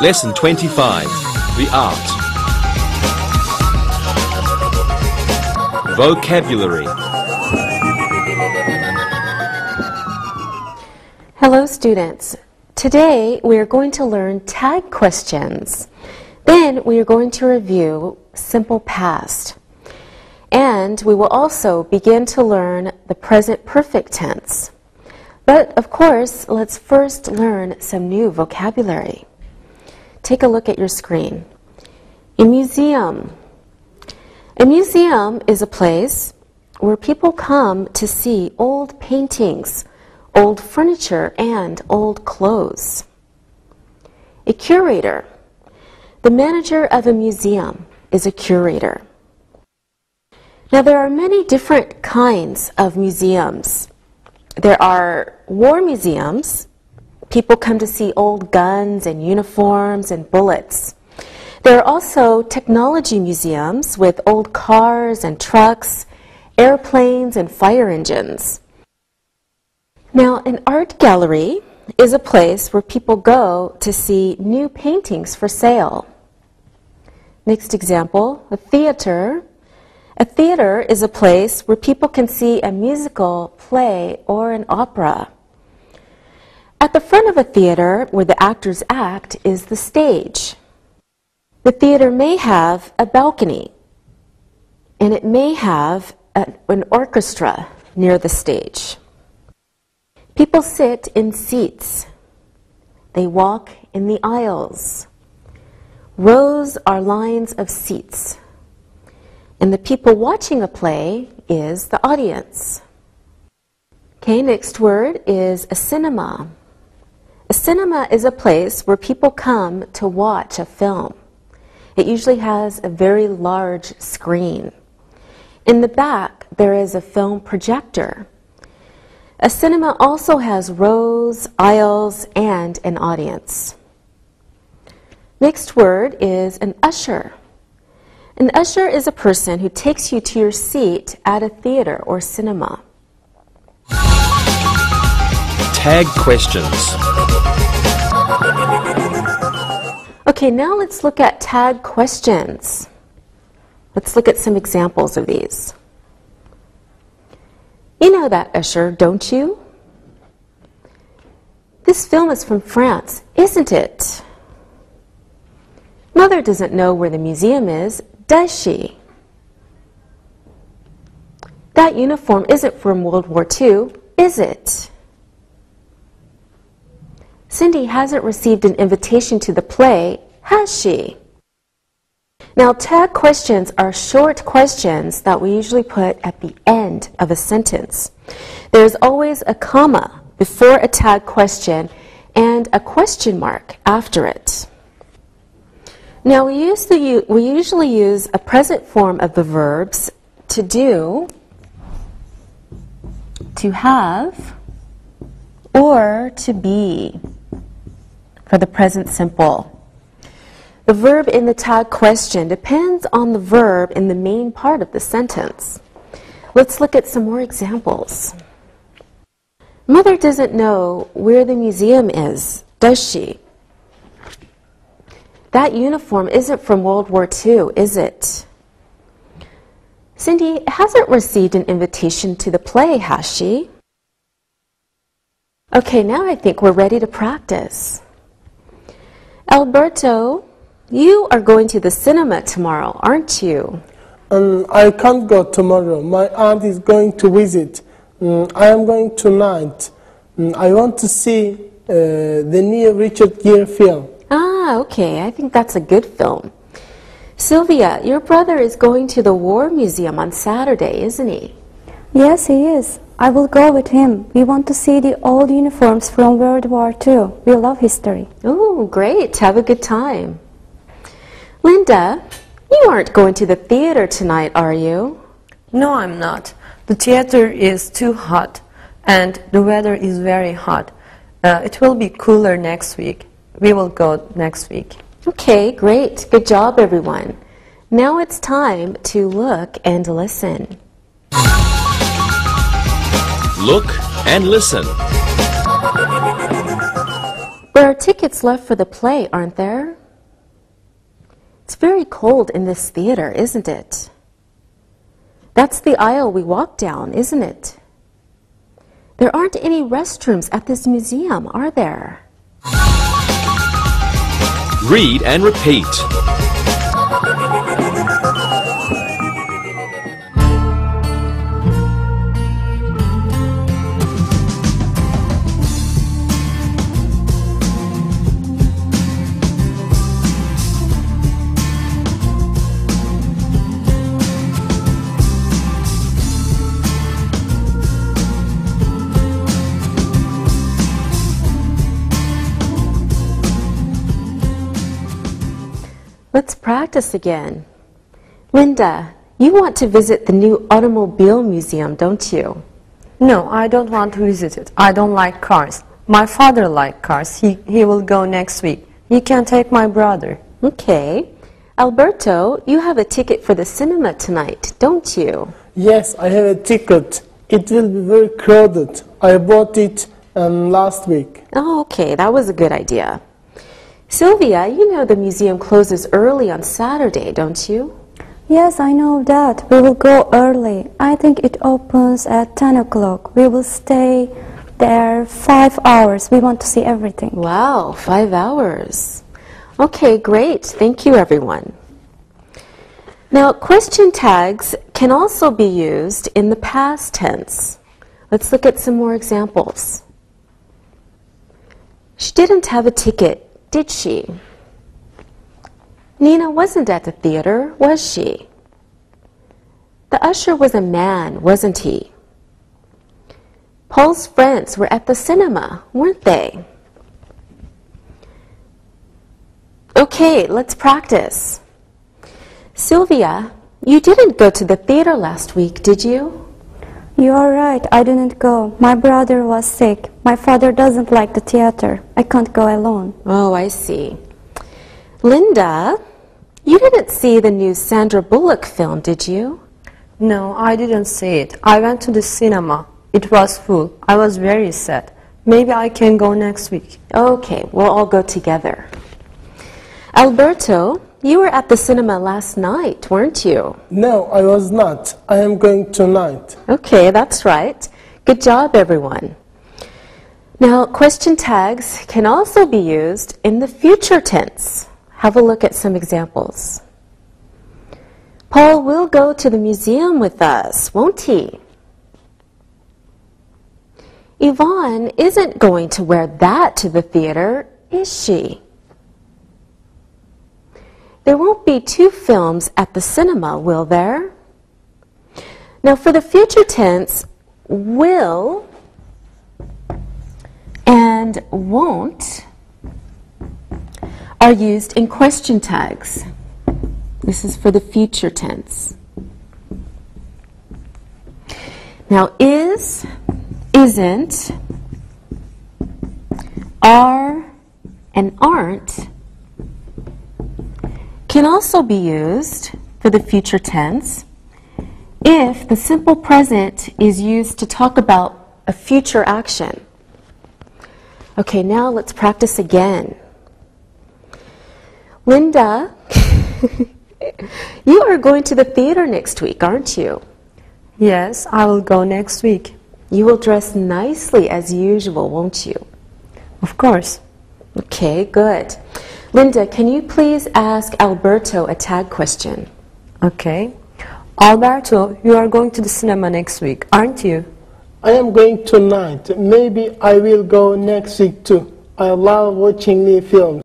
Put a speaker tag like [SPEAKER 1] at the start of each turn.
[SPEAKER 1] Lesson 25. The Art. Vocabulary.
[SPEAKER 2] Hello students. Today we are going to learn tag questions. Then we are going to review simple past. And we will also begin to learn the present perfect tense. But of course, let's first learn some new vocabulary. Take a look at your screen. A museum. A museum is a place where people come to see old paintings, old furniture, and old clothes. A curator. The manager of a museum is a curator. Now, there are many different kinds of museums. There are war museums. People come to see old guns and uniforms and bullets. There are also technology museums with old cars and trucks, airplanes and fire engines. Now, an art gallery is a place where people go to see new paintings for sale. Next example, a theater. A theater is a place where people can see a musical, play, or an opera. At the front of a theater, where the actors act, is the stage. The theater may have a balcony, and it may have an orchestra near the stage. People sit in seats. They walk in the aisles. Rows are lines of seats. And the people watching a play is the audience. Okay, next word is a cinema. A cinema is a place where people come to watch a film. It usually has a very large screen. In the back, there is a film projector. A cinema also has rows, aisles, and an audience. Next word is an usher. An usher is a person who takes you to your seat at a theater or cinema.
[SPEAKER 1] Tag questions.
[SPEAKER 2] Okay, now let's look at tag questions. Let's look at some examples of these. You know that usher, don't you? This film is from France, isn't it? Mother doesn't know where the museum is, does she? That uniform isn't from World War II, is it? Cindy hasn't received an invitation to the play, has she? Now, tag questions are short questions that we usually put at the end of a sentence. There's always a comma before a tag question and a question mark after it. Now, we usually use a present form of the verbs to do, to have, or to be for the present simple. The verb in the tag question depends on the verb in the main part of the sentence. Let's look at some more examples. Mother doesn't know where the museum is, does she? That uniform isn't from World War II, is it? Cindy hasn't received an invitation to the play, has she? Okay, now I think we're ready to practice. Alberto, you are going to the cinema tomorrow, aren't you?
[SPEAKER 3] I can't go tomorrow. My aunt is going to visit. I am going tonight. I want to see the new Richard Gere film.
[SPEAKER 2] Ah, okay. I think that's a good film. Sylvia, your brother is going to the War Museum on Saturday, isn't he?
[SPEAKER 4] Yes, he is. I will go with him. We want to see the old uniforms from World War II. We love history.
[SPEAKER 2] Oh, great. Have a good time. Linda, you aren't going to the theater tonight, are you?
[SPEAKER 5] No, I'm not. The theater is too hot, and the weather is very hot. It will be cooler next week. We will go next week.
[SPEAKER 2] Okay, great. Good job, everyone. Now it's time to look and listen.
[SPEAKER 1] Look and listen.
[SPEAKER 2] There are tickets left for the play, aren't there? It's very cold in this theater, isn't it? That's the aisle we walked down, isn't it? There aren't any restrooms at this museum, are there?
[SPEAKER 1] Read and repeat.
[SPEAKER 2] Let's practice again. Linda, you want to visit the new automobile museum, don't you?
[SPEAKER 5] No, I don't want to visit it. I don't like cars. My father likes cars. He will go next week. You can take my brother.
[SPEAKER 2] Okay. Alberto, you have a ticket for the cinema tonight, don't you?
[SPEAKER 3] Yes, I have a ticket. It will be very crowded. I bought it last week.
[SPEAKER 2] Oh, okay, that was a good idea. Sylvia, you know the museum closes early on Saturday, don't you?
[SPEAKER 4] Yes, I know that. We will go early. I think it opens at 10 o'clock. We will stay there 5 hours. We want to see everything.
[SPEAKER 2] Wow, 5 hours. Okay, great. Thank you, everyone. Now, question tags can also be used in the past tense. Let's look at some more examples. She didn't have a ticket, did she? Nina wasn't at the theater, was she? The usher was a man, wasn't he? Paul's friends were at the cinema, weren't they? Okay, let's practice. Sylvia, you didn't go to the theater last week, did you?
[SPEAKER 4] You are right. I didn't go. My brother was sick. My father doesn't like the theater. I can't go alone.
[SPEAKER 2] Oh, I see. Linda, you didn't see the new Sandra Bullock film, did you?
[SPEAKER 5] No, I didn't see it. I went to the cinema. It was full. I was very sad. Maybe I can go next week.
[SPEAKER 2] Okay, we'll all go together. Alberto, you were at the cinema last night, weren't you?
[SPEAKER 3] No, I was not. I am going tonight.
[SPEAKER 2] Okay, that's right. Good job, everyone. Now, question tags can also be used in the future tense. Have a look at some examples. Paul will go to the museum with us, won't he? Yvonne isn't going to wear that to the theater, is she? There won't be 2 films at the cinema, will there? Now, for the future tense, will and won't are used in question tags. This is for the future tense. Now, is, isn't, are, and aren't can also be used for the future tense if the simple present is used to talk about a future action. Okay, now let's practice again. Linda, you are going to the theater next week, aren't you?
[SPEAKER 5] Yes, I will go next week.
[SPEAKER 2] You will dress nicely as usual, won't you?
[SPEAKER 5] Of course.
[SPEAKER 2] Okay, good. Linda, can you please ask Alberto a tag question?
[SPEAKER 5] Okay. Alberto, you are going to the cinema next week, aren't you?
[SPEAKER 3] I am going tonight. Maybe I will go next week too. I love watching new films.